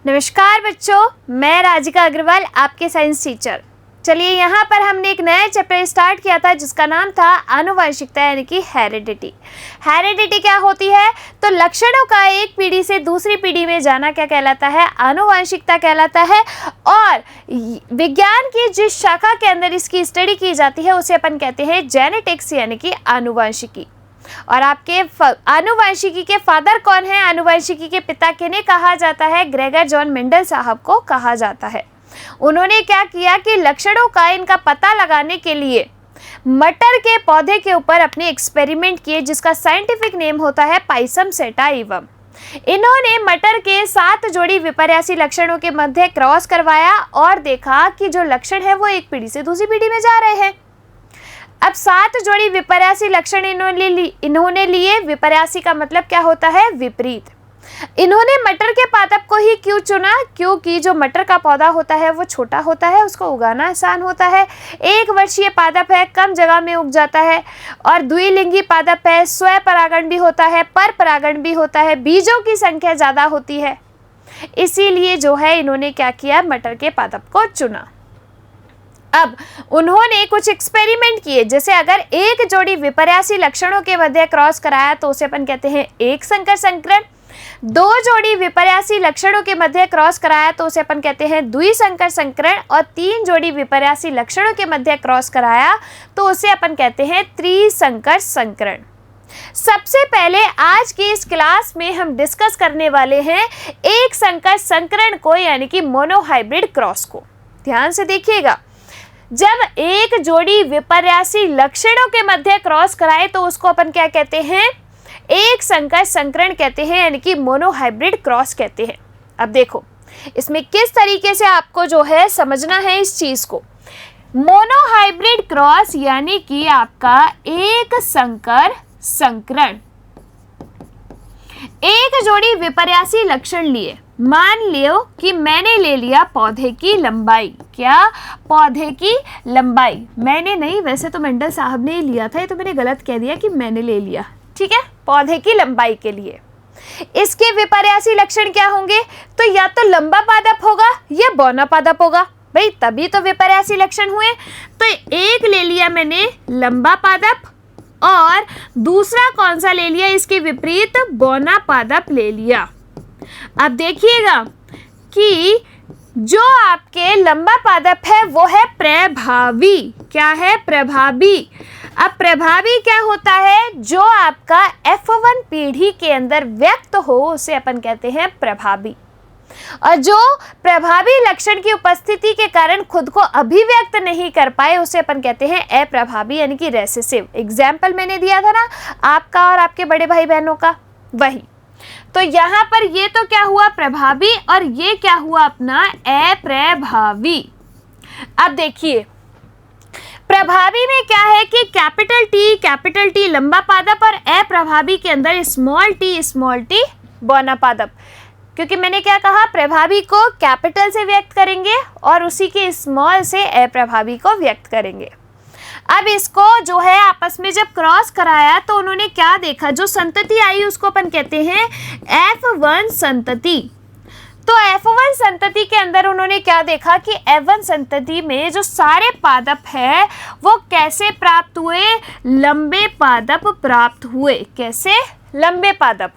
नमस्कार बच्चों, मैं राजिका अग्रवाल आपके साइंस टीचर। चलिए यहाँ पर हमने एक नया चैप्टर स्टार्ट किया था जिसका नाम था आनुवंशिकता यानी कि हेरिडिटी। हेरिडिटी क्या होती है? तो लक्षणों का एक पीढ़ी से दूसरी पीढ़ी में जाना क्या कहलाता है? आनुवंशिकता कहलाता है। और विज्ञान की जिस शाखा के अंदर इसकी स्टडी की जाती है उसे अपन कहते हैं जेनेटिक्स यानी कि आनुवंशिकी। और आपके आनुवंशिकी के फादर कौन है? आनुवंशिकी के पिता किन्हें कहा जाता है? ग्रेगर जॉन मेंडल साहब को कहा जाता है। उन्होंने क्या किया कि लक्षणों का इनका पता लगाने के लिए मटर के पौधे के ऊपर अपने एक्सपेरिमेंट किए जिसका साइंटिफिक नेम होता है पाइसम सेटाइवम। इन्होंने मटर के 7 जोड़ी विपर्यासी लक्षणों के मध्य क्रॉस करवाया और देखा कि जो लक्षण है वो एक पीढ़ी से दूसरी पीढ़ी में जा रहे हैं। अब 7 जोड़ी विपर्यासी लक्षण इन्होंने लिए। विपर्यासी का मतलब क्या होता है? विपरीत। इन्होंने मटर के पादप को ही क्यों चुना? क्योंकि जो मटर का पौधा होता है वो छोटा होता है, उसको उगाना आसान होता है। 1 वर्षीय पादप है, कम जगह में उग जाता है। और द्विलिंगी पादप है, स्वपरागण भी होता है, पर परागण भी होता है, बीजों की संख्या ज़्यादा होती है। इसीलिए जो है इन्होंने क्या किया? मटर के पादप को चुना। अब उन्होंने कुछ एक्सपेरिमेंट किए, जैसे अगर 1 जोड़ी विपर्यासी लक्षणों के मध्य क्रॉस कराया तो उसे अपन कहते हैं एक संकर संकरण। 2 जोड़ी विपर्यासी लक्षणों के मध्य क्रॉस कराया तो उसे अपन कहते हैं द्विसंकर संकरण। और 3 जोड़ी विपर्यासी लक्षणों के मध्य क्रॉस कराया तो उसे अपन कहते हैं त्रिसंकर संकरण। सबसे पहले आज की इस क्लास में हम डिस्कस करने वाले हैं एक संकर संकरण को यानी कि मोनोहाइब्रिड क्रॉस को। ध्यान से देखिएगा, जब 1 जोड़ी विपर्यासी लक्षणों के मध्य क्रॉस कराए तो उसको अपन क्या कहते हैं? एक संकर संकरण कहते हैं यानी कि मोनोहाइब्रिड क्रॉस कहते हैं। अब देखो इसमें किस तरीके से आपको जो है समझना है इस चीज को। मोनोहाइब्रिड क्रॉस यानी कि आपका एक संकर संकरण। 1 जोड़ी विपर्यासी लक्षण लिए। मान लियो कि मैंने ले लिया पौधे की लंबाई। क्या? पौधे की लंबाई। मैंने नहीं, वैसे तो मेंडल साहब ने ही लिया था, ये तो मैंने गलत कह दिया कि मैंने ले लिया। ठीक है, पौधे की लंबाई के लिए इसके विपर्यासी लक्षण क्या होंगे? तो या तो लंबा पादप होगा या बौना पादप होगा। भाई तभी तो विपर्यासी लक्षण हुए। तो एक ले लिया मैंने लंबा पादप और दूसरा कौन सा ले लिया? इसके विपरीत बौना पादप ले लिया। अब देखिएगा कि जो आपके लंबा पादप है वो है प्रभावी। क्या है? प्रभावी। अब प्रभावी क्या होता है? जो आपका F1 पीढ़ी के अंदर व्यक्त हो उसे अपन कहते हैं प्रभावी। और जो प्रभावी लक्षण की उपस्थिति के कारण खुद को अभिव्यक्त नहीं कर पाए उसे अपन कहते हैं अप्रभावी यानी कि रेसेसिव। एग्जाम्पल मैंने दिया था ना आपका और आपके बड़े भाई बहनों का, वही। तो यहाँ पर ये तो क्या हुआ? प्रभावी। और ये क्या हुआ? अपना अप्रभावी। अब देखिए प्रभावी में क्या है कि कैपिटल टी लंबा पादप और अप्रभावी के अंदर स्मॉल टी बौना पादप। क्योंकि मैंने क्या कहा? प्रभावी को कैपिटल से व्यक्त करेंगे और उसी के स्मॉल से अप्रभावी को व्यक्त करेंगे। अब इसको जो है आपस में जब क्रॉस कराया तो उन्होंने क्या देखा? जो संतति आई उसको अपन कहते हैं F1 संतति। तो F1 संतति के अंदर उन्होंने क्या देखा कि F1 संतति में जो सारे पादप है वो कैसे प्राप्त हुए? लंबे पादप प्राप्त हुए। कैसे? लंबे पादप।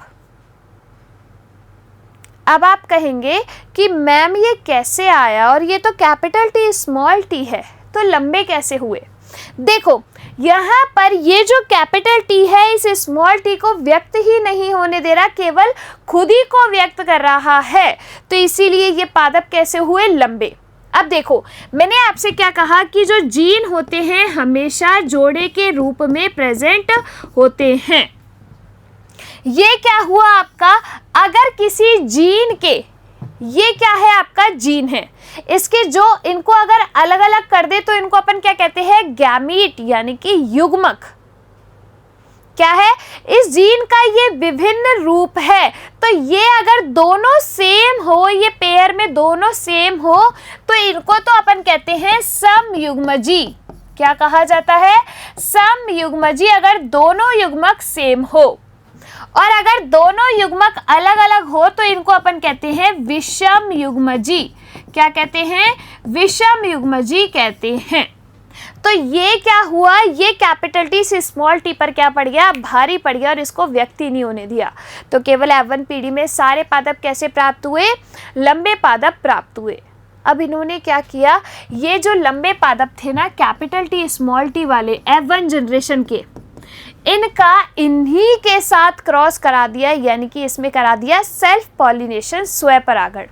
अब आप कहेंगे कि मैम ये कैसे आया और ये तो कैपिटल टी स्मॉल टी है तो लंबे कैसे हुए? देखो यहाँ पर ये जो कैपिटल टी है इस स्मॉल टी को व्यक्त ही नहीं होने दे रहा, केवल खुद ही को व्यक्त कर रहा है। तो इसीलिए ये पादप कैसे हुए? लंबे। अब देखो मैंने आपसे क्या कहा कि जो जीन होते हैं हमेशा जोड़े के रूप में प्रेजेंट होते हैं। ये क्या हुआ आपका? अगर किसी जीन के, ये क्या है? आपका जीन है, इसके जो इनको अगर अलग अलग कर दे तो इनको अपन क्या कहते हैं? गैमीट यानी कि युग्मक। क्या है? इस जीन का ये विभिन्न रूप है। तो ये अगर दोनों सेम हो, ये पेयर में दोनों सेम हो तो इनको तो अपन कहते हैं समयुग्मजी। क्या कहा जाता है? समयुग्मजी। अगर दोनों युग्मक सेम हो। और अगर दोनों युग्मक अलग अलग हो तो इनको अपन कहते हैं विषम युग्मजी। क्या कहते हैं? विषम युग्मजी कहते हैं। तो ये क्या हुआ, ये कैपिटल टी से स्मॉल टी पर क्या पड़ गया, भारी पड़ गया और इसको व्यक्त ही नहीं होने दिया। तो केवल F1 पीढ़ी में सारे पादप कैसे प्राप्त हुए, लंबे पादप प्राप्त हुए। अब इन्होंने क्या किया, ये जो लंबे पादप थे ना कैपिटल टी स्मॉल टी वाले F1 जनरेशन के, इनका इन्हीं के साथ क्रॉस करा दिया, यानी कि इसमें करा दिया सेल्फ पॉलिनेशन, स्वपरागण।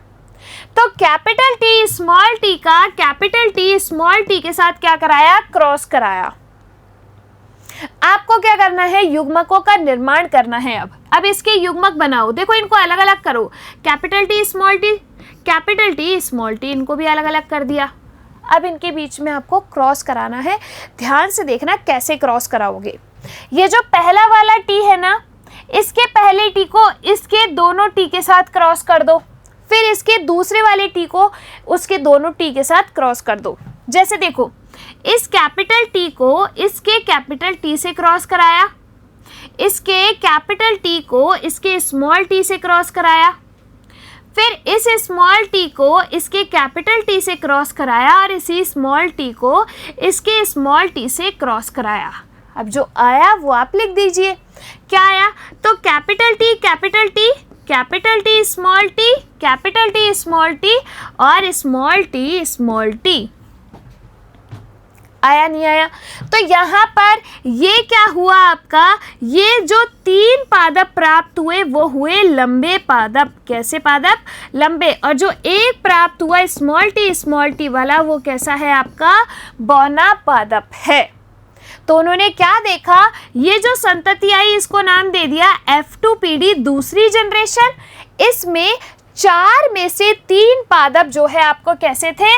तो कैपिटल टी स्मॉल टी का कैपिटल टी स्मॉल टी के साथ क्या कराया, क्रॉस कराया। आपको क्या करना है, युग्मकों का निर्माण करना है। अब इसके युग्मक बनाओ, देखो इनको अलग अलग करो, capital T small T, capital T small T, इनको भी अलग अलग कर दिया। अब इनके बीच में आपको क्रॉस कराना है, ध्यान से देखना कैसे क्रॉस कराओगे। ये जो पहला वाला टी है ना, इसके पहले टी को इसके दोनों टी के साथ क्रॉस कर दो, फिर इसके दूसरे वाले टी को उसके दोनों टी के साथ क्रॉस कर दो। जैसे देखो, इस कैपिटल टी को इसके कैपिटल टी से क्रॉस कराया, इसके कैपिटल टी को इसके स्मॉल टी से क्रॉस कराया, फिर इस स्मॉल टी को इसके कैपिटल टी से क्रॉस कराया और इसी स्मॉल टी को इसके स्मॉल टी से क्रॉस कराया। अब जो आया वो आप लिख दीजिए, क्या आया, तो capital T capital T, capital T small T, capital T small T और स्मॉल टी। आया नहीं आया? तो यहाँ पर ये क्या हुआ आपका, ये जो 3 पादप प्राप्त हुए वो हुए लंबे पादप। कैसे पादप, लंबे। और जो एक प्राप्त हुआ स्मॉल टी वाला, वो कैसा है आपका, बौना पादप है। तो उन्होंने क्या देखा, ये जो संतति आई इसको नाम दे दिया F2 पीढ़ी दूसरी जनरेशन। इसमें 4 में से 3 पादप जो है आपको कैसे थे,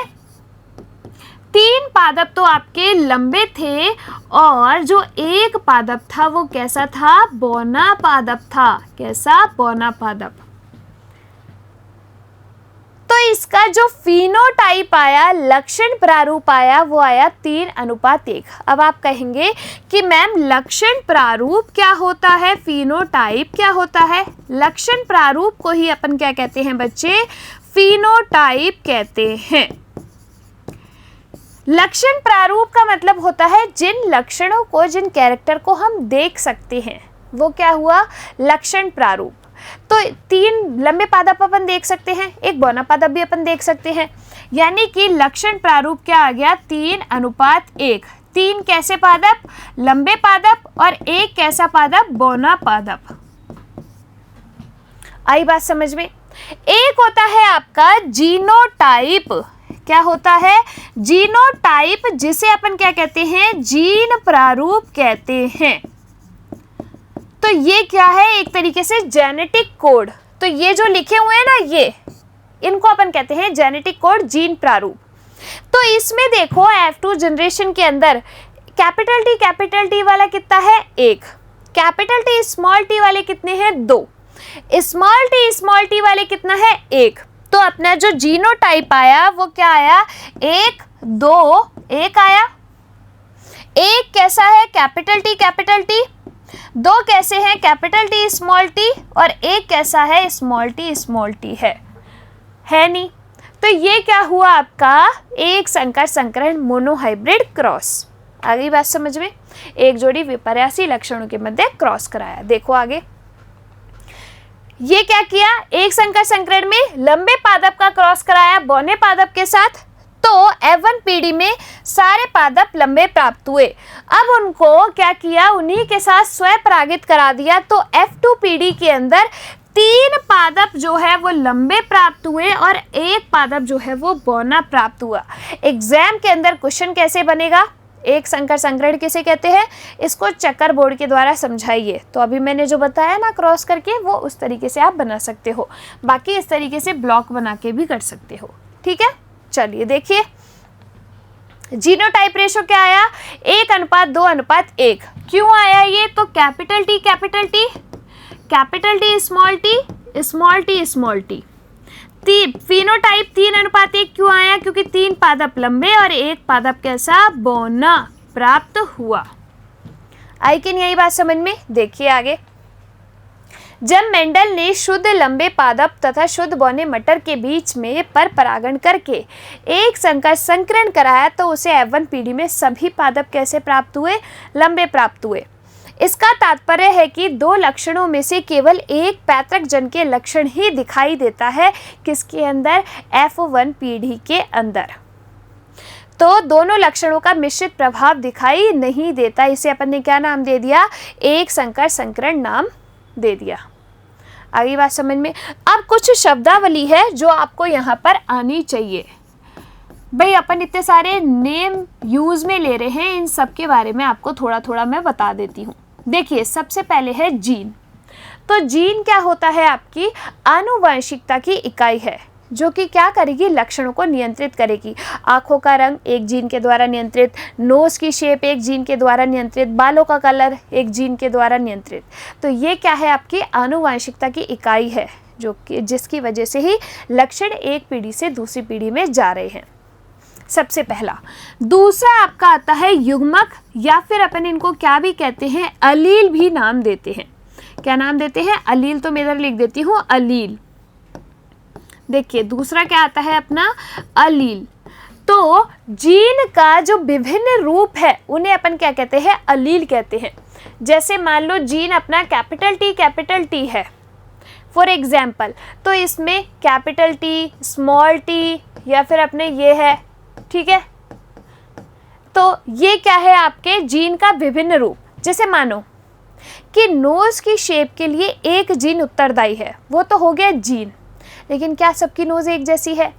3 पादप तो आपके लंबे थे और जो एक पादप था वो कैसा था, बौना पादप था। कैसा, बौना पादप। तो इसका जो फिनोटाइप आया, लक्षण प्रारूप आया, वो आया 3:1। अब आप कहेंगे कि मैम लक्षण प्रारूप क्या होता है, फिनोटाइप क्या होता है? लक्षण प्रारूप को ही अपन क्या कहते हैं बच्चे, फिनोटाइप कहते हैं। लक्षण प्रारूप का मतलब होता है जिन लक्षणों को, जिन कैरेक्टर को हम देख सकते हैं, वो क्या हुआ, लक्षण प्रारूप। तो 3 लंबे पादप अपन देख सकते हैं, एक बौना पादप भी अपन देख सकते हैं, यानी कि लक्षण प्रारूप क्या आ गया, 3:1। 3 कैसे पादप, लंबे पादप, और एक कैसा पादप, बौना पादप। आई बात समझ में? एक होता है आपका जीनोटाइप। क्या होता है, जीनोटाइप, जिसे अपन क्या कहते हैं, जीन प्रारूप कहते हैं। तो ये क्या है, एक तरीके से जेनेटिक कोड। तो ये जो लिखे हुए हैं ना, ये इनको अपन कहते हैं जेनेटिक कोड, जीन प्रारूप। तो इसमें देखो F2 जनरेशन के अंदर कैपिटल टी वाला कितना है, 1। कैपिटल टी स्मॉल टी वाले कितने हैं, 2। स्मॉल टी वाले कितना है, 1। तो अपना जो जीनोटाइप आया वो क्या आया, 1, 2, 1 आया। 1 कैसा है, कैपिटल टी। 2 कैसे हैं, कैपिटल टी स्मॉल टी, और 1 कैसा है, स्मॉल टी है नहीं। तो ये क्या हुआ आपका, एक संकर संकरण, मोनोहाइब्रिड क्रॉस। आ गई बात समझ में? एक जोड़ी विपर्यासी लक्षणों के मध्य क्रॉस कराया। देखो आगे, ये क्या किया, एक संकर संकरण में लंबे पादप का क्रॉस कराया बौने पादप के साथ। तो F1 पीढ़ी में सारे पादप लंबे प्राप्त हुए। अब उनको क्या किया, उन्हीं के साथ स्वपरागित करा दिया। तो F2 पीढ़ी के अंदर 3 पादप जो है वो लंबे प्राप्त हुए और एक पादप जो है वो बौना प्राप्त हुआ। एग्जाम के अंदर क्वेश्चन कैसे बनेगा, एक संकर संकरण किसे कहते हैं, इसको चक्कर बोर्ड के द्वारा समझाइए। तो अभी मैंने जो बताया ना क्रॉस करके, वो उस तरीके से आप बना सकते हो। बाकी इस तरीके से ब्लॉक बना के भी कर सकते हो। ठीक है, चलिए देखिए जीनोटाइप रेशो क्या आया, 1:2:1। क्यों आया ये, तो capital T small T. Phenotype 3:1 क्यों आया, क्योंकि 3 पादप लंबे और एक पादप कैसा, बौना प्राप्त हुआ। आई कि नहीं आई बात समझ में? देखिए आगे, जब मेंडल ने शुद्ध लंबे पादप तथा शुद्ध बौने मटर के बीच में पर परागण करके एक संकर संकरण कराया तो उसे F1 पीढ़ी में सभी पादप कैसे प्राप्त हुए? लंबे प्राप्त हुए। इसका तात्पर्य है कि दो लक्षणों में से केवल एक पैतृक जन के लक्षण ही दिखाई देता है, किसके अंदर? F1 पीढ़ी के अंदर। तो दोनों लक्षणों का मिश्रित प्रभाव दिखाई नहीं देता। इसे अपन ने क्या नाम दे दिया? एक संकर संकरण नाम दे दिया। आगे बात समझ में। अब कुछ शब्दावली है जो आपको यहाँ पर आनी चाहिए। भाई अपन इतने सारे नेम यूज में ले रहे हैं, इन सब के बारे में आपको थोड़ा थोड़ा मैं बता देती हूँ। देखिए, सबसे पहले है जीन। तो जीन क्या होता है? आपकी आनुवंशिकता की इकाई है जो कि क्या करेगी? लक्षणों को नियंत्रित करेगी। आंखों का रंग एक जीन के द्वारा नियंत्रित, नोज की शेप एक जीन के द्वारा नियंत्रित, बालों का कलर एक जीन के द्वारा नियंत्रित। तो ये क्या है? आपकी आनुवंशिकता की इकाई है जो कि जिसकी वजह से ही लक्षण एक पीढ़ी से दूसरी पीढ़ी में जा रहे हैं। सबसे पहला। दूसरा आपका आता है युग्मक, या फिर अपन इनको क्या भी कहते हैं? अलील भी नाम देते हैं। क्या नाम देते हैं? अलील। तो मैं इधर लिख देती हूँ अलील। देखिए, दूसरा क्या आता है अपना? अलील। तो जीन का जो विभिन्न रूप है उन्हें अपन क्या कहते हैं? अलील कहते हैं। जैसे मान लो जीन अपना कैपिटल टी है फॉर एग्जाम्पल, तो इसमें कैपिटल टी, स्मॉल टी, या फिर अपने ये है, ठीक है। तो ये क्या है? आपके जीन का विभिन्न रूप। जैसे मानो कि नोज की शेप के लिए एक जीन उत्तरदायी है, वो तो हो गया जीन। लेकिन क्या सबकी नोज एक जैसी है?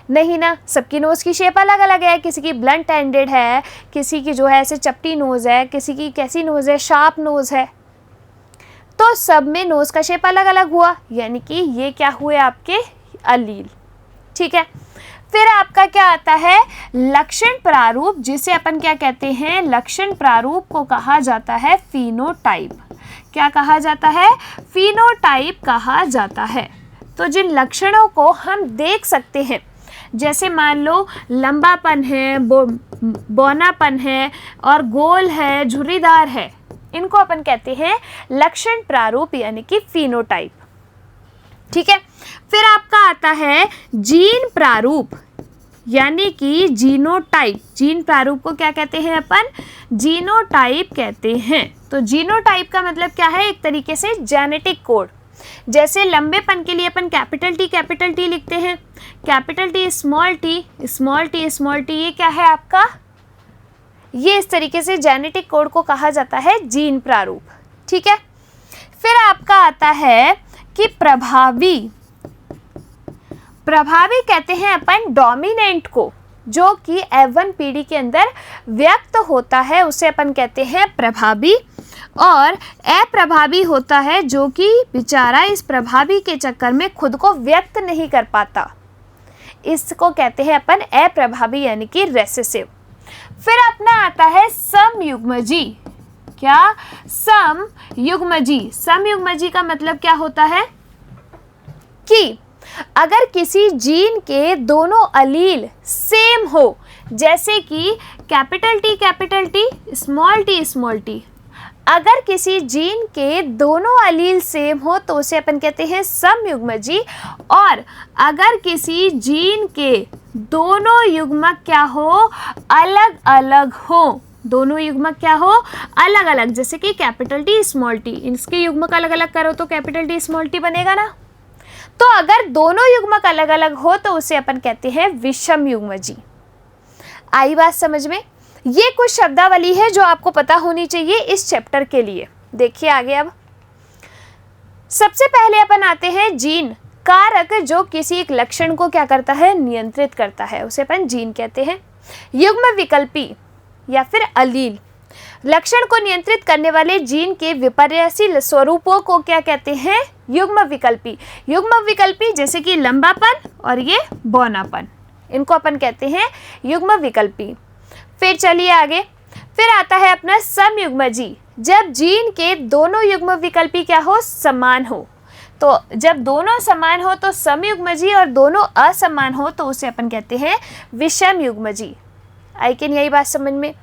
नहीं ना, सबकी नोज की शेप अलग अलग है। किसी की ब्लंट एंडेड है, किसी की जो है ऐसे चपटी नोज है, किसी की कैसी नोज है? शार्प नोज है। तो सब में नोज का शेप अलग अलग हुआ, यानी कि ये क्या हुए? आपके अलील। ठीक है। फिर आपका क्या आता है? लक्षण प्रारूप, जिसे अपन क्या कहते हैं? लक्षण प्रारूप को कहा जाता है फिनोटाइप। क्या कहा जाता है? फिनोटाइप कहा जाता है। तो जिन लक्षणों को हम देख सकते हैं, जैसे मान लो लंबापन है, बौनापन है और गोल है, झुर्रीदार है, इनको अपन कहते हैं लक्षण प्रारूप यानी कि फिनोटाइप। ठीक है। फिर आपका आता है जीन प्रारूप यानी कि जीनोटाइप। जीन प्रारूप को क्या कहते हैं अपन? जीनोटाइप कहते हैं। तो जीनोटाइप का मतलब क्या है? एक तरीके से जेनेटिक कोड। जैसे लंबेपन के लिए अपन कैपिटल टी लिखते हैं, capital T, small T, small T, small T, ये क्या है आपका? ये इस तरीके से जेनेटिक कोड को कहा जाता है जीन प्रारूप। ठीक है। फिर आपका आता है कि प्रभावी कहते हैं अपन डोमिनेंट को, जो कि F1 पीढ़ी के अंदर व्यक्त होता है, उसे अपन कहते हैं प्रभावी। और अप्रभावी होता है जो कि बेचारा इस प्रभावी के चक्कर में खुद को व्यक्त नहीं कर पाता, इसको कहते हैं अपन अप्रभावी यानी कि रेसेसिव। फिर अपना आता है समयुग्मजी। क्या? समयुग्मजी। समयुग्मजी का मतलब क्या होता है? कि अगर किसी जीन के दोनों अलील सेम हो, जैसे कि कैपिटल टी, स्मॉल टी, अगर किसी जीन के दोनों अलील सेम हो तो उसे अपन कहते हैं समयुग्मजी। और अगर किसी जीन के दोनों युग्मक क्या हो? अलग अलग हो। दोनों युग्मक क्या हो? अलग अलग। जैसे कि कैपिटल टी, स्मॉल टी, इसके युग्मक अलग अलग करो तो कैपिटल टी, स्मॉल टी बनेगा ना। तो अगर दोनों युग्मक अलग अलग हो तो उसे अपन कहते हैं विषम युग्मजी। आई बात समझ में? ये कुछ शब्दावली है जो आपको पता होनी चाहिए इस चैप्टर के लिए। देखिए आगे। अब सबसे पहले अपन आते हैं जीन कारक, जो किसी एक लक्षण को क्या करता है? नियंत्रित करता है, उसे अपन जीन कहते हैं। युग्म विकल्पी या फिर अलील, लक्षण को नियंत्रित करने वाले जीन के विपर्ययशील स्वरूपों को क्या कहते हैं? युग्म विकल्पी। युग्म विकल्पी जैसे कि लंबापन और ये बौनापन, इनको अपन कहते हैं युग्म विकल्पी। फिर चलिए आगे। फिर आता है अपना समयुग्मजी, जब जीन के दोनों युग्म विकल्पी क्या हो? समान हो। तो जब दोनों समान हो तो समयुग्मजी, और दोनों असमान हो तो उसे अपन कहते हैं विषम युग्मजी। आई कैन यही बात समझ में?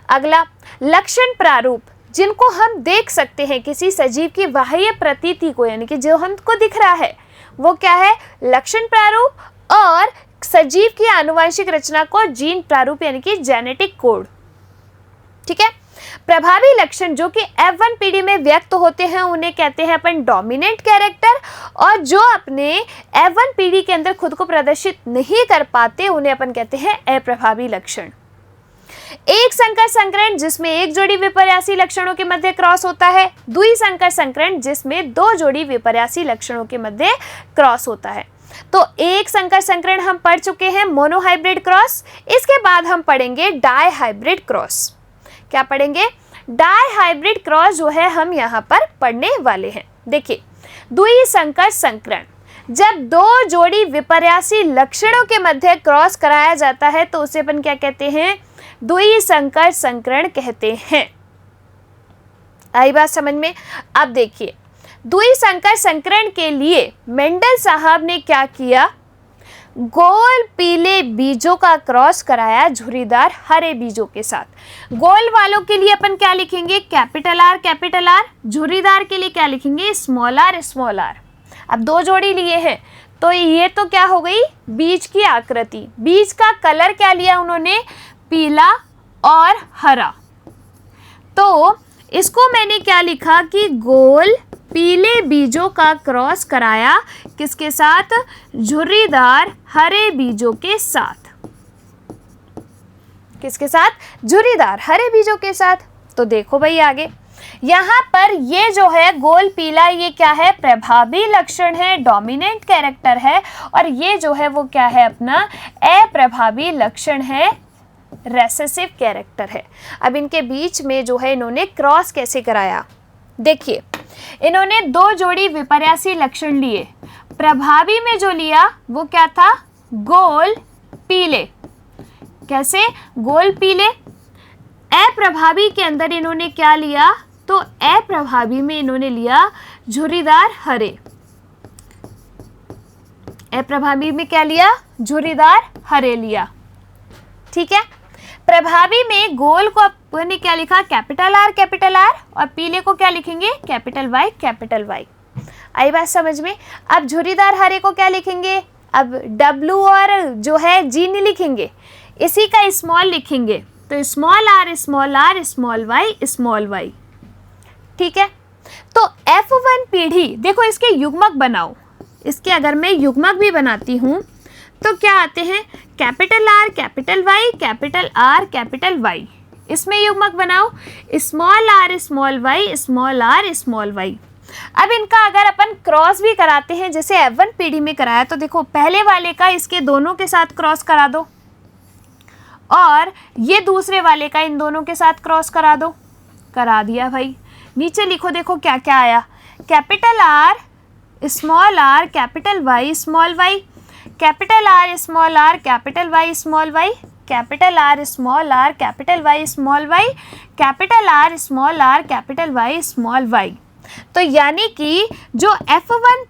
अगला लक्षण प्रारूप, जिनको हम देख सकते हैं, किसी सजीव की बाह्य प्रतीति को, यानी कि जो हमको दिख रहा है वो क्या है, लक्षण प्रारूप, और सजीव की आनुवंशिक रचना को जीन प्रारूप यानी कि जेनेटिक कोड। ठीक है। प्रभावी लक्षण जो कि F1 पीढ़ी में व्यक्त होते हैं उन्हें कहते हैं अपन डोमिनेंट कैरेक्टर, और जो अपने F1 पीढ़ी के अंदर खुद को प्रदर्शित नहीं कर पाते उन्हें अपन कहते हैं अप्रभावी लक्षण। एक संकर संकरण जिसमें एक जोड़ी विपर्यासी लक्षणों के मध्य क्रॉस होता है, द्वि संकर संकरण जिसमें दो जोड़ी विपर्यासी लक्षणों के मध्य क्रॉस होता है। तो एक संकर संकरण हम पढ़ चुके हैं, मोनोहाइब्रिड क्रॉस। इसके बाद हम पढ़ेंगे डाई हाइब्रिड क्रॉस। क्या पढ़ेंगे, डाई हाइब्रिड क्रॉस जो है हम यहाँ पर पढ़ने वाले हैं। देखिए, द्वि संकर संकरण, जब दो जोड़ी विपर्यासी लक्षणों के मध्य क्रॉस कराया जाता है तो उसे अपन क्या कहते हैं, द्वि संकर संकरण कहते हैं। आई बात समझ में। अब देखिए, द्वि संकर संकरण के लिए मेंडल साहब ने क्या किया, गोल पीले बीजों का क्रॉस कराया झुर्रीदार हरे बीजों के साथ। गोल वालों के लिए अपन क्या लिखेंगे, कैपिटल आर, झुर्रीदार के लिए क्या लिखेंगे, स्मॉल आर। अब दो जोड़ी लिए हैं तो ये तो क्या हो गई, बीज की आकृति। बीज का कलर क्या लिया उन्होंने, पीला और हरा। तो इसको मैंने क्या लिखा कि गोल पीले बीजों का क्रॉस कराया किसके साथ, झुर्रीदार हरे बीजों के साथ। किसके साथ, झुर्रीदार हरे बीजों के साथ। तो देखो भाई आगे, यहाँ पर ये जो है गोल पीला, ये क्या है, प्रभावी लक्षण है, डोमिनेंट कैरेक्टर है, और ये जो है वो क्या है, अपना अप्रभावी लक्षण है, रेसेसिव कैरेक्टर है। अब इनके बीच में जो है इन्होंने क्रॉस कैसे कराया, देखिए, इन्होंने दो जोड़ी विपर्यासी लक्षण लिए। प्रभावी में जो लिया वो क्या था, गोल पीले। कैसे, गोल पीले। अप्रभावी के अंदर इन्होंने क्या लिया, तो अप्रभावी में इन्होंने लिया झुर्रीदार हरे। अप्रभावी में क्या लिया, झुर्रीदार हरे लिया। ठीक है। प्रभावी में गोल को अपने क्या लिखा, कैपिटल आर, और पीले को क्या लिखेंगे, कैपिटल वाई। आई बात समझ में। अब झुर्रीदार हरे को क्या लिखेंगे, अब W और जो है G नहीं लिखेंगे, इसी का स्मॉल लिखेंगे, तो स्मॉल वाई। ठीक है। तो F1 पीढ़ी, देखो इसके युग्मक बनाओ, इसके अगर मैं युग्मक भी बनाती हूँ तो क्या आते हैं, कैपिटल आर, कैपिटल वाई। इसमें युग्मक बनाओ, स्मॉल आर, वाई। अब इनका अगर अपन क्रॉस भी कराते हैं, जैसे F1 पीढ़ी में कराया, तो देखो पहले वाले का इसके दोनों के साथ क्रॉस करा दो, और ये दूसरे वाले का इन दोनों के साथ क्रॉस करा दो। करा दिया भाई। नीचे लिखो, देखो क्या क्या आया, capital R, capital Y, small Y, capital R, capital Y, small Y, capital R, capital Y, small Y, capital R, capital Y, small Y. तो यानी कि जो F1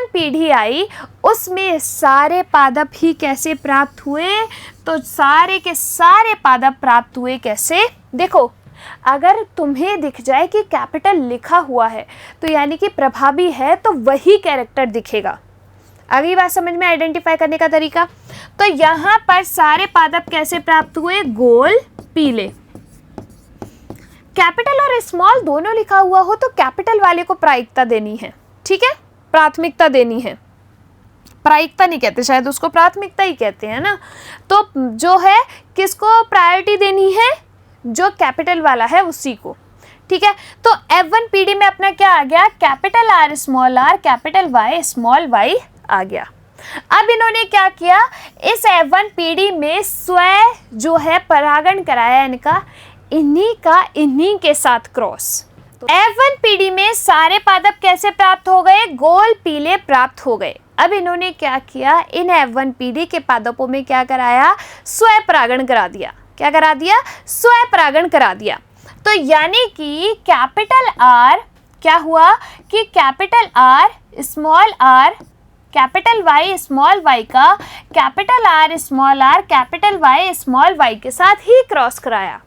पीढ़ी आई उसमें सारे पादप ही कैसे प्राप्त हुए, तो सारे के सारे पादप प्राप्त हुए कैसे, देखो अगर तुम्हें दिख जाए कि कैपिटल लिखा हुआ है तो यानी कि प्रभावी है, तो वही कैरेक्टर दिखेगा। अगली बात समझ में, आइडेंटिफाई करने का तरीका। तो यहाँ पर सारे पादप कैसे प्राप्त हुए, गोल पीले। कैपिटल और स्मॉल दोनों लिखा हुआ हो तो कैपिटल वाले को प्रायिकता देनी है। ठीक है, प्राथमिकता देनी है। प्रायिकता नहीं कहते, शायद उसको प्राथमिकता ही कहते हैं ना। तो जो है किसको प्रायोरिटी देनी है, जो कैपिटल वाला है उसी को। ठीक है। तो F1 पीढ़ी में अपना क्या आ गया, capital R, capital Y, small Y आ गया। अब इन्होंने क्या किया, इस F1 पीढ़ी में स्वयं जो है परागण कराया इनका, इन्हीं के साथ क्रॉस। तो F1 पीढ़ी में सारे पादप कैसे प्राप्त हो गए, गोल पीले प्राप्त हो गए। अब इन्होंने क्या किया, इन F1 पीढ़ी के पादपों में क्या कराया, स्वयं परागण करा दिया। क्या करा दिया, स्वयं परागण करा दिया। तो यानी कि कैपिटल आर क्या हुआ कि capital R, capital Y, small Y का capital R, capital Y, small Y के साथ ही क्रॉस कराया।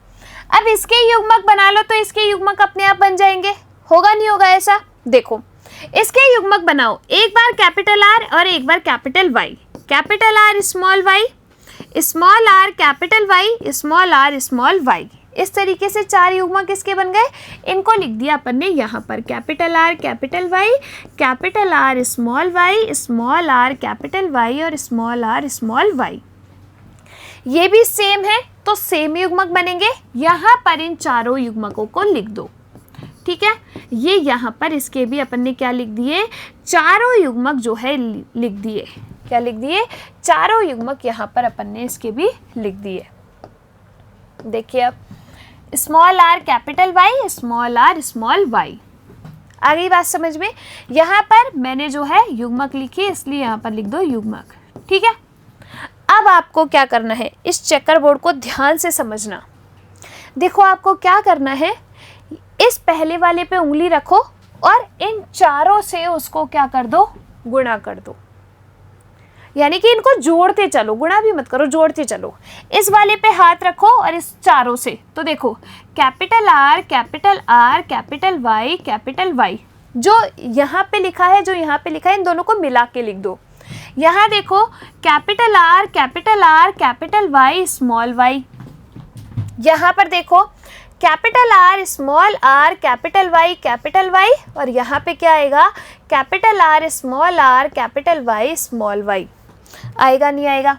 अब इसके युग्मक बना लो तो इसके युग्मक अपने आप बन जाएंगे, होगा नहीं होगा ऐसा? देखो इसके युग्मक बनाओ, एक बार कैपिटल आर और एक बार capital Y, capital R small Y, small R capital Y, small R small Y. इस तरीके से 4 युग्मक इसके बन गए। इनको लिख दिया अपन ने यहाँ पर, capital R capital Y, capital R small Y, small R capital Y और स्मॉल आर स्मॉल वाई। ये भी सेम है तो सेम युग्मक बनेंगे। यहाँ पर इन चारों युग्मकों को लिख दो, ठीक है। ये यहाँ पर इसके भी अपन ने क्या लिख दिए, चारों युग्मक जो है लिख दिए। क्या लिख दिए? चारों युग्मक यहाँ पर अपन ने इसके भी लिख दिए। देखिए अब small R capital Y, small R small Y. आ गई बात समझ में? यहाँ पर मैंने जो है युग्मक लिखी इसलिए यहाँ पर लिख दो युग्मक, ठीक है। अब आपको क्या करना है, इस चेकर बोर्ड को ध्यान से समझना। देखो आपको क्या करना है, इस पहले वाले पे उंगली रखो और इन चारों से उसको क्या कर दो, गुणा कर दो। यानी कि इनको जोड़ते चलो, गुणा भी मत करो, जोड़ते चलो। इस वाले पे हाथ रखो और इस चारों से, तो देखो कैपिटल आर कैपिटल वाई, जो यहाँ पे लिखा है जो यहाँ पे लिखा है इन दोनों को मिला के लिख दो। यहाँ देखो capital R capital Y small Y. यहाँ पर देखो कैपिटल आर कैपिटल वाई और यहाँ पे क्या आएगा, capital R capital Y small Y. आएगा नहीं आएगा?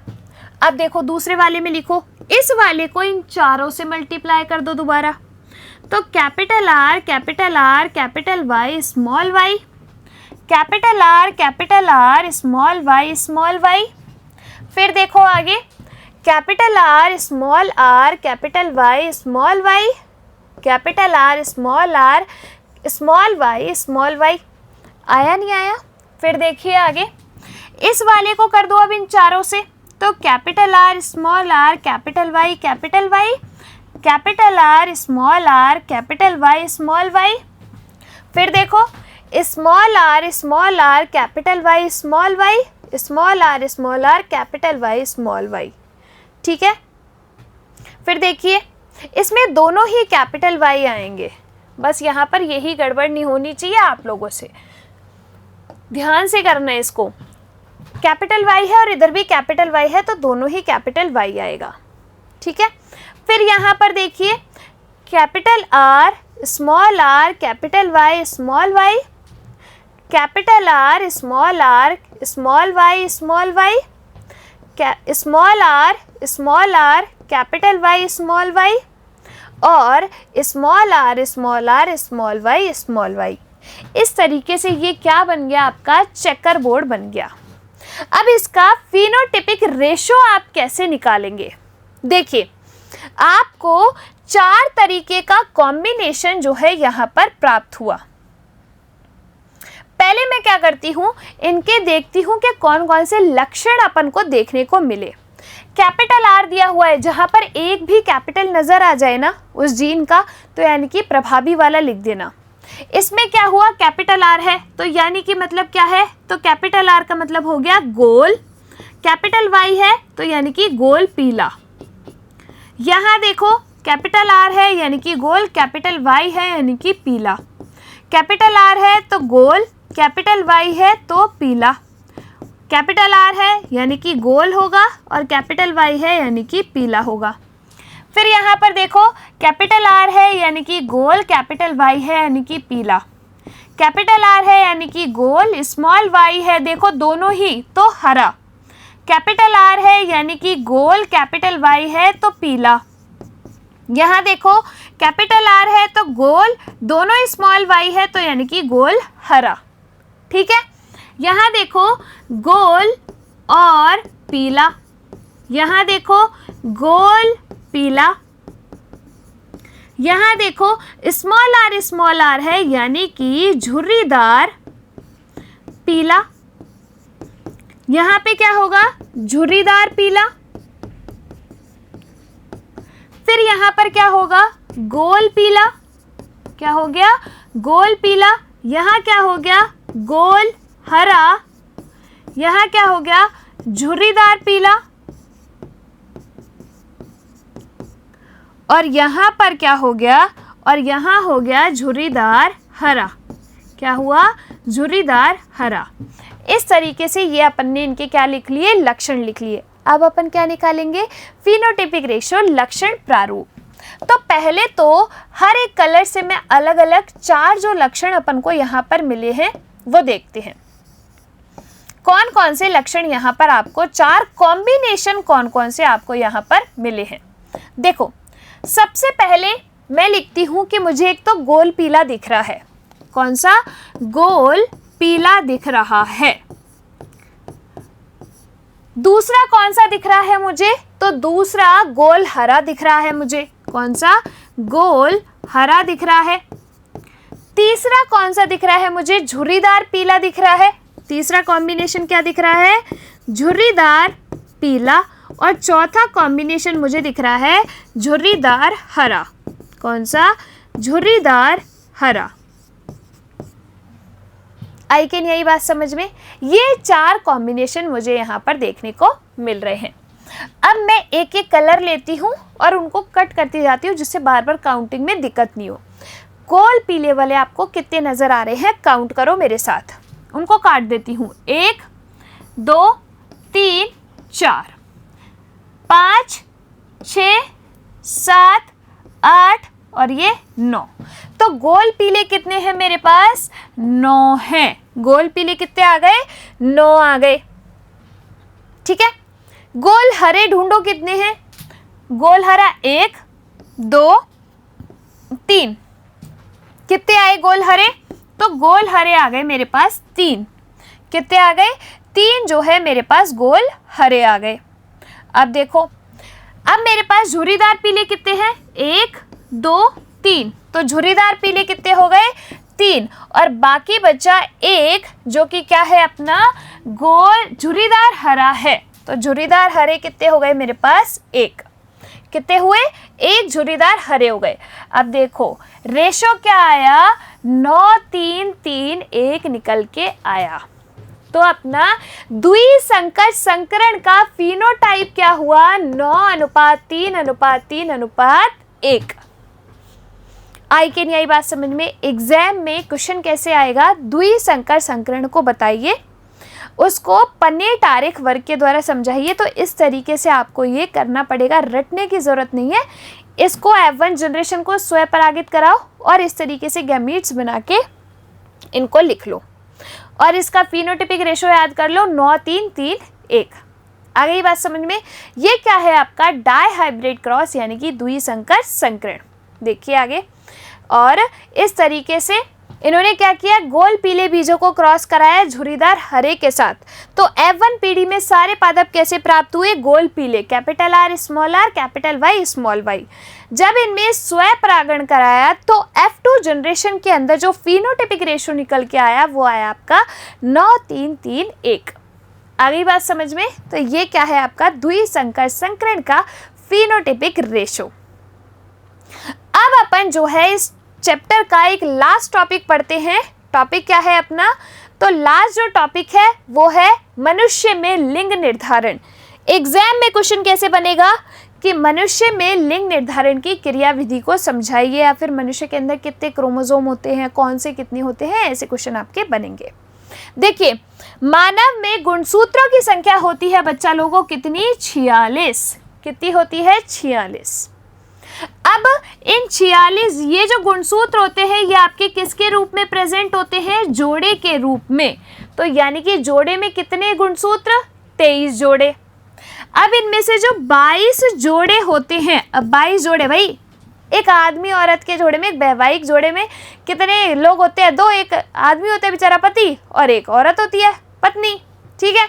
अब देखो दूसरे वाले में लिखो, इस वाले को इन चारों से मल्टीप्लाई कर दो दोबारा, तो capital R capital Y small Y, capital R small Y. फिर देखो आगे capital R capital Y small Y, capital R small Y. आया नहीं आया? फिर देखिए आगे इस वाले को कर दो अब इन चारों से, तो capital R capital Y, capital R capital Y small Y. फिर देखो small R capital Y small Y, small R capital Y small Y, ठीक है। फिर देखिए इसमें दोनों ही कैपिटल वाई आएंगे, बस यहाँ पर यही गड़बड़ नहीं होनी चाहिए आप लोगों से, ध्यान से करना है इसको। कैपिटल वाई है और इधर भी कैपिटल वाई है तो दोनों ही कैपिटल वाई आएगा, ठीक है। फिर यहाँ पर देखिए capital R capital Y small Y, capital R small Y small Y, small R capital Y small Y और स्मॉल आर स्मॉल वाई। इस तरीके से ये क्या बन गया, आपका चेकर बोर्ड बन गया। अब इसका फिनोटिपिक रेशो आप कैसे निकालेंगे? देखिए आपको 4 तरीके का कॉम्बिनेशन जो है यहाँ पर प्राप्त हुआ। पहले मैं क्या करती हूँ, इनके देखती हूँ कि कौन कौन से लक्षण अपन को देखने को मिले। कैपिटल आर दिया हुआ है, जहाँ पर एक भी कैपिटल नजर आ जाए ना उस जीन का, तो यानी कि प्रभावी वाला लिख देना। इसमें क्या हुआ, कैपिटल आर है तो यानी कि मतलब क्या है, तो कैपिटल आर का मतलब हो गया गोल। कैपिटल वाई है तो यानी कि गोल पीला। यहाँ देखो कैपिटल आर है यानी कि गोल, कैपिटल वाई है यानी कि पीला। कैपिटल आर है तो गोल, कैपिटल वाई है तो पीला। कैपिटल आर है यानी कि गोल होगा और कैपिटल वाई है यानी कि पीला होगा। फिर यहाँ पर देखो कैपिटल आर है यानी कि गोल, कैपिटल वाई है यानी कि पीला। कैपिटल आर है यानी कि गोल, स्मॉल वाई है देखो दोनों ही तो हरा। कैपिटल आर है यानी कि गोल, कैपिटल वाई है तो पीला। यहाँ देखो कैपिटल आर है तो गोल, दोनों स्मॉल वाई है तो यानी कि गोल हरा, ठीक है। यहाँ देखो गोल और पीला, यहाँ देखो गोल पीला। यहाँ देखो स्मॉल आर है यानी कि झुर्रीदार पीला। यहाँ पे क्या होगा, झुर्रीदार पीला। फिर यहाँ पर क्या होगा, गोल पीला। क्या हो गया, गोल पीला। यहाँ क्या हो गया, गोल हरा। यहाँ क्या हो गया, झुर्रीदार पीला। और यहाँ पर क्या हो गया, और यहाँ हो गया झुर्रीदार हरा। क्या हुआ, झुर्रीदार हरा। इस तरीके से ये अपन ने इनके क्या लिख लिए, लक्षण लिख लिए। अब अपन क्या निकालेंगे, फिनोटाइपिक रेशियो, लक्षण प्रारूप। तो पहले तो हर एक कलर से मैं अलग अलग 4 जो लक्षण अपन को यहाँ पर मिले हैं वो देखते हैं। कौन कौन से लक्षण यहाँ पर आपको, 4 कॉम्बिनेशन कौन कौन से आपको यहाँ पर मिले हैं। देखो, सबसे पहले मैं लिखती हूँ कि मुझे एक तो गोल पीला दिख रहा है। कौन सा, गोल पीला दिख रहा है। दूसरा कौन सा दिख रहा है मुझे, तो दूसरा गोल हरा दिख रहा है मुझे। कौन सा, गोल हरा दिख रहा है। तीसरा कौन सा दिख रहा है मुझे, झुर्रीदार पीला दिख रहा है। तीसरा कॉम्बिनेशन क्या दिख रहा है, झुर्रीदार पीला। और चौथा कॉम्बिनेशन मुझे दिख रहा है झुर्रीदार हरा। कौन सा, झुर्रीदार हरा। आई कैन, यही बात समझ में। ये 4 कॉम्बिनेशन मुझे यहाँ पर देखने को मिल रहे हैं। अब मैं एक एक कलर लेती हूँ और उनको कट करती जाती हूँ, जिससे बार बार काउंटिंग में दिक्कत नहीं हो। गोल पीले वाले आपको कितने नज़र आ रहे हैं, काउंट करो मेरे साथ। उनको काट देती हूँ, 1 2 3 4 5 6 7 8 और ये 9। तो गोल पीले कितने हैं मेरे पास, 9 हैं। गोल पीले कितने आ गए, 9 आ गए। ठीक है। गोल हरे ढूंढो कितने हैं, गोल हरा 1 2 3। कितने आए गोल हरे, तो गोल हरे आ गए मेरे पास 3। कितने आ गए, 3 जो है मेरे पास गोल हरे आ गए। अब देखो, अब मेरे पास झुर्रीदार पीले कितने हैं, 1 2 3। तो झुर्रीदार पीले कितने हो गए, 3। और बाकी बचा 1 जो कि क्या है अपना गोल झुर्रीदार हरा है। तो झुर्रीदार हरे कितने हो गए मेरे पास, 1। कितने हुए, 1 झुर्रीदार हरे हो गए। अब देखो रेशो क्या आया, 9 3 3 1 निकल के आया। तो अपना द्विसंकर संकरण का फिनोटाइप क्या हुआ, 9:3:3:3:1। आई कैन, यही बात समझ में। एग्जाम में क्वेश्चन कैसे आएगा, द्विसंकर संकरण को बताइए, उसको पन्ने तारीख वर्ग के द्वारा समझाइए। तो इस तरीके से आपको ये करना पड़ेगा, रटने की ज़रूरत नहीं है। इसको F1 जनरेशन को स्वपरागित कराओ और इस तरीके से गैमीट्स बना के इनको लिख लो और इसका फिनोटाइपिक रेशियो याद कर लो, 9 3 3 1। आ गई बात समझ में। ये क्या है आपका डायहाइब्रिड क्रॉस यानी कि द्विसंकर संकरण। देखिए आगे, और इस तरीके से इन्होंने क्या किया, गोल पीले बीजों को क्रॉस कराया झुर्रीदार हरे के साथ। तो F1 पीढ़ी में सारे पादप कैसे प्राप्त हुए, गोल पीले, capital R small r capital Y small y। जब इनमें स्वपरागण कराया तो F2 जनरेशन के अंदर जो फिनोटाइपिक रेशियो निकल के आया वो आया आपका 9 3 3 1। आ गई बात समझ में। तो ये क्या है आपका द्विसंकर संकरण का फिनोटाइपिक रेशियो। अब अपन जो है इस चैप्टर का एक लास्ट टॉपिक पढ़ते हैं। टॉपिक क्या है अपना, तो लास्ट जो टॉपिक है वो है मनुष्य में लिंग निर्धारण। एग्जाम में क्वेश्चन कैसे बनेगा कि मनुष्य में लिंग निर्धारण की क्रियाविधि को समझाइए, या फिर मनुष्य के अंदर कितने क्रोमोसोम होते हैं, कौन से कितने होते हैं, ऐसे क्वेश्चन आपके बनेंगे। देखिए, मानव में गुणसूत्रों की संख्या होती है बच्चा लोगों कितनी, 46। कितनी होती है, 46। अब इन 46 ये जो गुणसूत्र होते हैं ये आपके किसके रूप में प्रेजेंट होते हैं, जोड़े के रूप में। तो यानी कि जोड़े में कितने गुणसूत्र, 23 जोड़े। अब इनमें से जो 22 जोड़े होते हैं, अब 22 जोड़े भाई, एक आदमी औरत के जोड़े में, एक वैवाहिक जोड़े में कितने लोग होते हैं, 2। एक आदमी होता है बेचारा पति और एक औरत होती है पत्नी। ठीक है,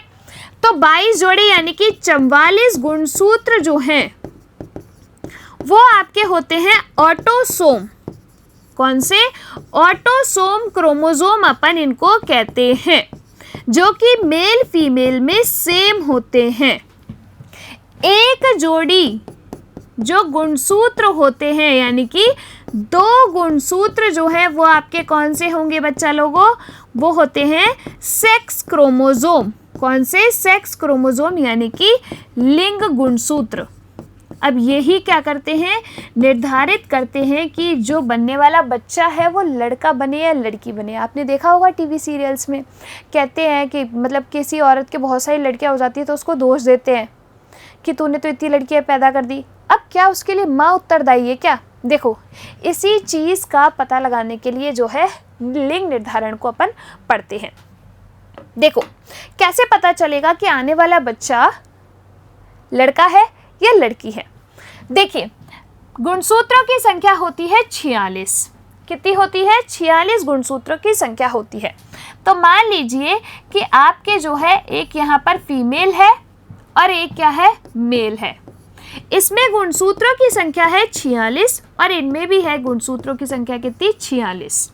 तो 22 जोड़े यानी कि 44 गुणसूत्र जो हैं वो आपके होते हैं ऑटोसोम। कौन से, ऑटोसोम क्रोमोसोम अपन इनको कहते हैं, जो कि मेल फीमेल में सेम होते हैं। एक जोड़ी जो गुणसूत्र होते हैं यानी कि 2 गुणसूत्र जो है वो आपके कौन से होंगे बच्चा लोगों, वो होते हैं सेक्स क्रोमोसोम। कौन से, सेक्स क्रोमोसोम यानी कि लिंग गुणसूत्र। अब यही क्या करते हैं, निर्धारित करते हैं कि जो बनने वाला बच्चा है वो लड़का बने या लड़की बने। आपने देखा होगा टीवी सीरियल्स में कहते हैं कि मतलब किसी औरत के बहुत सारी लड़कियां हो जाती है तो उसको दोष देते हैं कि तूने तो इतनी लड़कियां पैदा कर दी। अब क्या उसके लिए माँ उत्तरदायी है क्या? देखो, इसी चीज़ का पता लगाने के लिए जो है लिंग निर्धारण को अपन पढ़ते हैं। देखो कैसे पता चलेगा कि आने वाला बच्चा लड़का है या लड़की है। देखिए, गुणसूत्रों की संख्या होती है 46। कितनी होती है? 46 गुणसूत्रों की संख्या होती है। तो मान लीजिए कि आपके जो है एक यहाँ पर फीमेल है और एक क्या है, मेल है। इसमें गुणसूत्रों की संख्या है 46 और इनमें भी है गुणसूत्रों की संख्या कितनी? 46।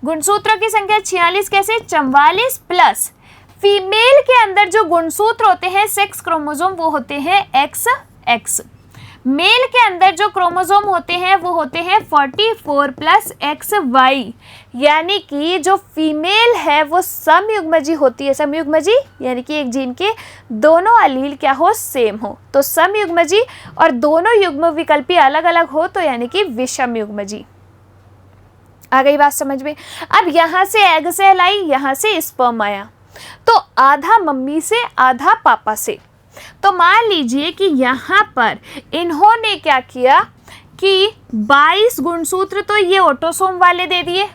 गुणसूत्रों की संख्या 46 कैसे? 44 प्लस फीमेल के अंदर जो गुणसूत्र होते हैं सेक्स क्रोमोसोम वो होते हैं XX। मेल के अंदर जो क्रोमोसोम होते हैं वो होते हैं 44 प्लस XY। यानी कि जो फीमेल है वो समयुग्मजी होती है। समयुग्मजी यानी कि एक जीन के दोनों अलील क्या हो, सेम हो, तो समयुग्मजी, और दोनों युग्म विकल्पी अलग अलग हो तो यानी कि विषमयुग्मजी। आ गई बात समझ में? अब यहाँ से एग सेल आई, यहाँ से स्पर्म आया, तो आधा मम्मी से आधा पापा से। तो मान लीजिए कि यहाँ पर इन्होंने क्या किया कि 22 गुणसूत्र तो ये ऑटोसोम वाले दे दिए।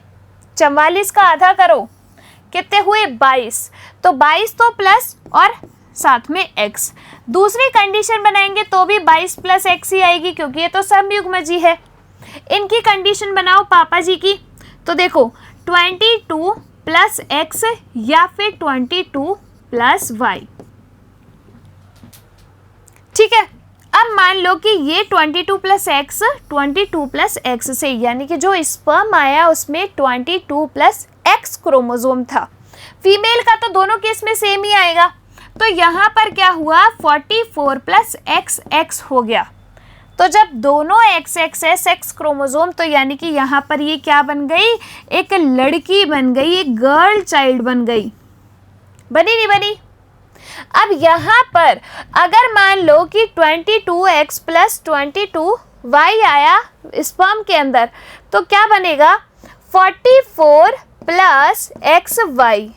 44 का आधा करो, कितने हुए? 22। तो 22 तो प्लस और साथ में x। दूसरी कंडीशन बनाएंगे तो भी 22 प्लस x ही आएगी क्योंकि ये तो समयुग्मजी है। इनकी कंडीशन बनाओ पापा जी की, तो देखो 22 प्लस x या फिर 22 प्लस y। ठीक है, अब मान लो कि ये 22 प्लस एक्स 22 प्लस एक्स से, यानी कि जो स्पर्म आया उसमें 22 प्लस एक्स क्रोमोसोम था। फीमेल का तो दोनों केस में सेम ही आएगा, तो यहाँ पर क्या हुआ, 44 प्लस XX हो गया। तो जब दोनों XX है सेक्स क्रोमोसोम, तो यानी कि यहाँ पर ये क्या बन गई, एक लड़की बन गई, एक गर्ल चाइल्ड बन गई। बनी नहीं बनी? अब यहाँ पर अगर मान लो कि 22x प्लस 22y आया स्पर्म के अंदर, तो क्या बनेगा, 44 प्लस XY।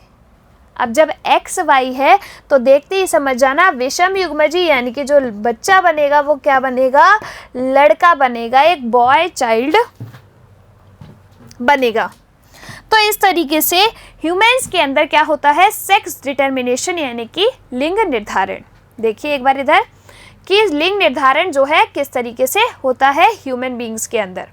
अब जब XY है तो देखते ही समझ जाना विषम युग्मजी, यानी कि जो बच्चा बनेगा वो क्या बनेगा, लड़का बनेगा, एक बॉय चाइल्ड बनेगा। तो इस तरीके से ह्यूमंस के अंदर क्या होता है, सेक्स डिटर्मिनेशन यानी कि लिंग निर्धारण। देखिए एक बार इधर कि लिंग निर्धारण जो है किस तरीके से होता है ह्यूमन बींग्स के अंदर।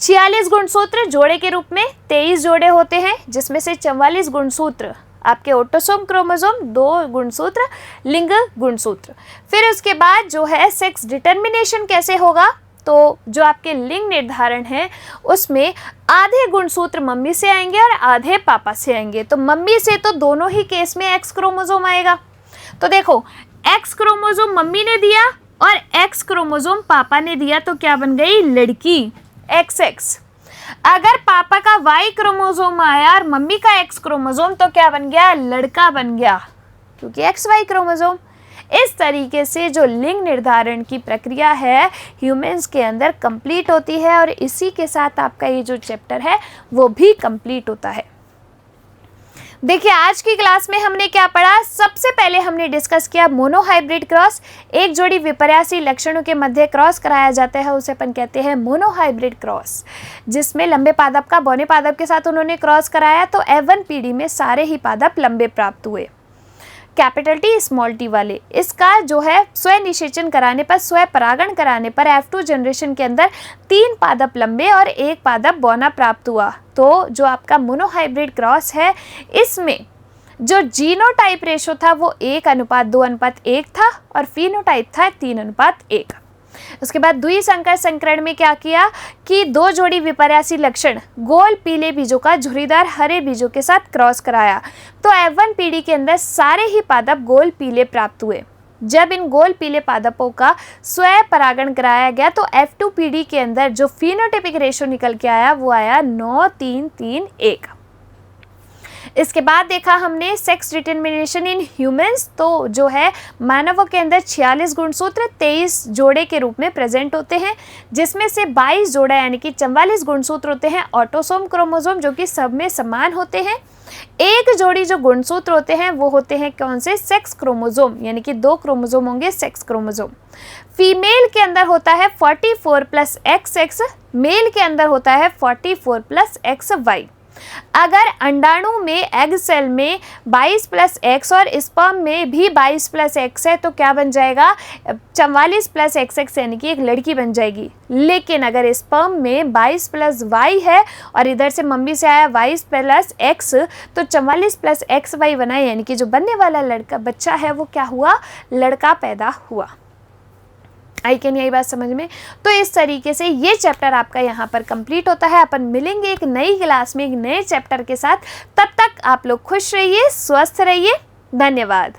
46 गुणसूत्र जोड़े के रूप में 23 जोड़े होते हैं, जिसमें से 44 गुणसूत्र आपके ऑटोसोम क्रोमोसोम, 2 गुणसूत्र लिंग गुणसूत्र। फिर उसके बाद जो है सेक्स डिटर्मिनेशन कैसे होगा, तो जो आपके लिंग निर्धारण है उसमें आधे गुणसूत्र मम्मी से आएंगे और आधे पापा से आएंगे। तो मम्मी से तो दोनों ही केस में एक्स क्रोमोसोम आएगा। तो देखो एक्स क्रोमोसोम मम्मी ने दिया और एक्स क्रोमोसोम पापा ने दिया, तो क्या बन गई, लड़की XX। अगर पापा का Y क्रोमोसोम आया और मम्मी का X क्रोमोसोम, तो क्या बन गया, लड़का बन गया, क्योंकि XY क्रोमोसोम। इस तरीके से जो लिंग निर्धारण की प्रक्रिया है ह्यूमंस के अंदर कंप्लीट होती है, और इसी के साथ आपका ये जो चैप्टर है वो भी कंप्लीट होता है। देखिए आज की क्लास में हमने क्या पढ़ा, सबसे पहले हमने डिस्कस किया मोनोहाइब्रिड क्रॉस। एक जोड़ी विपर्यासी लक्षणों के मध्य क्रॉस कराया जाता है, उसे अपन कहते हैं मोनोहाइब्रिड क्रॉस, जिसमें लंबे पादप का बौने पादप के साथ उन्होंने क्रॉस कराया, तो F1 पीढ़ी में सारे ही पादप लंबे प्राप्त हुए, कैपिटल T स्मॉल t वाले। इसका जो है स्वयं निषेचन कराने पर, स्वयं परागण कराने पर F2 जनरेशन के अंदर 3 पादप लंबे और 1 पादप बौना प्राप्त हुआ। तो जो आपका मोनोहाइब्रिड क्रॉस है इसमें जो जीनोटाइप रेशो था वो 1:2:1 था और फिनोटाइप था 3:1। उसके बाद द्विसंकर संकरण में क्या किया कि 2 जोड़ी विपर्यासी लक्षण गोल पीले बीजों का झुर्रीदार हरे बीजों के साथ क्रॉस कराया, तो F1 पीढ़ी के अंदर सारे ही पादप गोल पीले प्राप्त हुए। जब इन गोल पीले पादपों का स्वयं परागण कराया गया तो F2 पीढ़ी के अंदर जो फिनोटाइपिक रेशो निकल के आया वो आया 9:3:3:1। इसके बाद देखा हमने सेक्स डिटर्मिनेशन इन ह्यूमंस, तो जो है मानवों के अंदर 46 गुणसूत्र 23 जोड़े के रूप में प्रेजेंट होते हैं, जिसमें से 22 जोड़ा यानी कि 44 गुणसूत्र होते हैं ऑटोसोम क्रोमोसोम, जो कि सब में समान होते हैं। एक जोड़ी जो गुणसूत्र होते हैं वो होते हैं कौन से, सेक्स क्रोमोसोम, यानी कि 2 क्रोमोसोम होंगे सेक्स क्रोमोसोम। फीमेल के अंदर होता है 44 प्लस XX, मेल के अंदर होता है 44 प्लस XY। अगर अंडाणु में एग सेल में 22 प्लस X और स्पर्म में भी 22 प्लस X है तो क्या बन जाएगा, 44 प्लस XX यानी कि एक लड़की बन जाएगी। लेकिन अगर स्पर्म में 22 प्लस Y है और इधर से मम्मी से आया 22 प्लस X, तो 44 प्लस XY बना, यानी कि जो बनने वाला लड़का बच्चा है वो क्या हुआ, लड़का पैदा हुआ। आई कैन यही बात समझ में। तो इस तरीके से ये चैप्टर आपका यहाँ पर कंप्लीट होता है। अपन मिलेंगे एक नई क्लास में एक नए चैप्टर के साथ, तब तक आप लोग खुश रहिए, स्वस्थ रहिए। धन्यवाद।